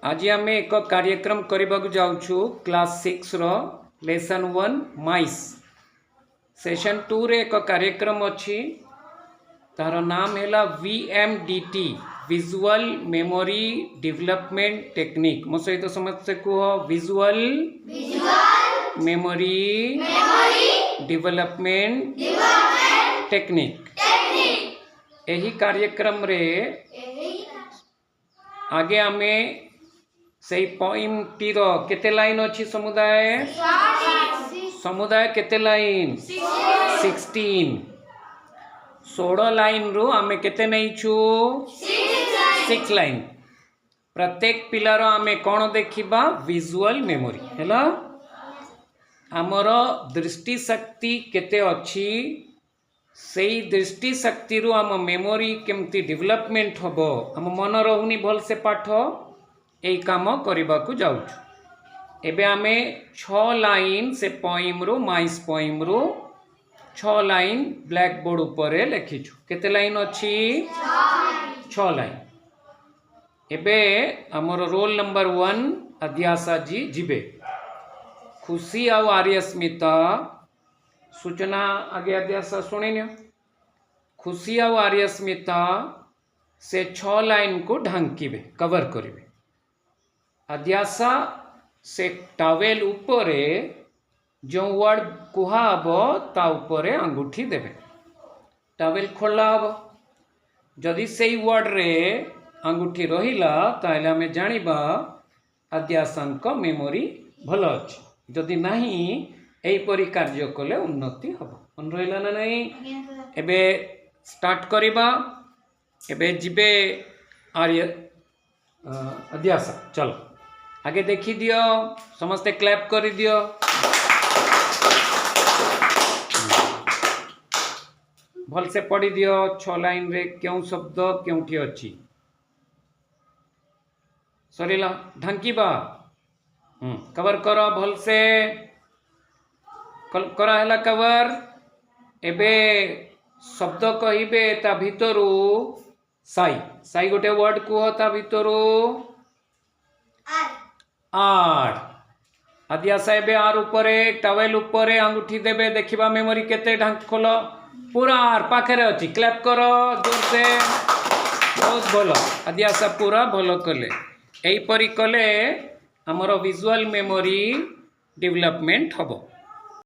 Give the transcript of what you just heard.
आज आम एक कार्यक्रम करने जाऊँ क्लास 6 रो लेसन 1 माइस सेशन 2 रे एक कार्यक्रम अच्छी तार नाम है VMDT visual memory development technique मो सहित समस्ते कह विजुअल मेमोरी डेवलपमेंट टेक्निक यही कार्यक्रम रे आगे आमे से पोइम टी रो केते लाइन अच्छी समुदाय केते लाइन 16 लाइन रु आमे केते नहीं छु 6 लाइन प्रत्येक पिलार आमे कौन देखिबा विजुअल मेमोरी हैला आमर दृष्टि शक्ति केते अच्छी से दृष्टि शक्ति रु आम मेमोरी केमती डेवलपमेंट हबो आम मन रहुनी भल से पाठ यही काम करने को जाऊँ एबे आमे 6 लाइन से पोइम रु माइस पोइम रु 6 लाइन ब्लैक बोर्ड ऊपर लिखिछु केते लाइन अच्छी 6 लाइन एबे हमर रोल नंबर 1 अध्यासा जी जिबे खुशी आ आर्यस्मिता सूचना आगे अध्यासा सुनिनियो खुशी आ आर्यस्मिता से 6 लाइन को ढांकीबे कवर करिवे अध्यासा से टावेल उपरे जो वर्ड कुहा हबो ता उपरे अंगूठी देबे टावेल खोला हबो जदि सेई वर्ड रे अंगूठी रहिला ताले हमें जानिबा अध्यासांक मेमोरी भलो अछि जदि नाही एई परि कार्य कले उन्नति हबो मन रहिला ना नहीं एबे स्टार्ट करिबा एबे जिबे आर्य अध्यासा चलो आगे देखी दियो समस्ते क्लैप कर दियो भल से पढ़ी दियो 6 लाइन रे क्यों शब्द क्योंठी अच्छी सरीला ढांकीबा कवर करो भल से करा हैला कवर एबे शब्द कहिबे ता भितरु साई गोटे वर्ड कुह ता भितरु आर अध्यासा एबे आर ऊपर टावेल ऊपर अंगूठी देबे देखिबा मेमोरी केते ढांक खोलो पूरा आर पाखरे अछि क्लैप करो जोर से बहुत भलो अध्यासा पूरा भलो कले एई परी कले हमर विजुअल मेमोरी डेवलपमेंट हबो।